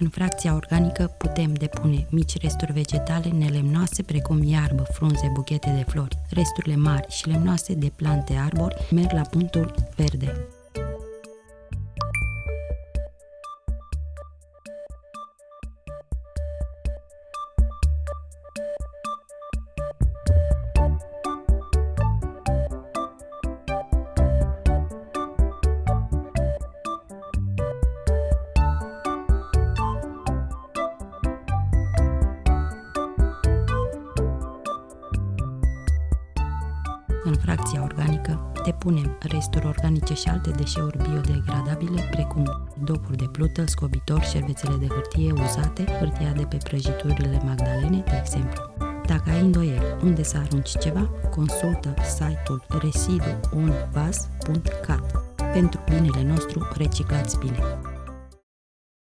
În fracția organică putem depune mici resturi vegetale nelemnoase precum iarbă, frunze, buchete de flori. Resturile mari și lemnoase de plante arbori merg la punctul verde. În fracția organică depunem resturi organice și alte deșeuri biodegradabile, precum dopuri de plută, scobitori, șervețele de hârtie uzate, hârtia de pe prăjiturile Magdalene, de exemplu. Dacă ai îndoieli unde să arunci ceva, consultă site-ul residuonvas.cat. Pentru binele nostru, reciclați bine!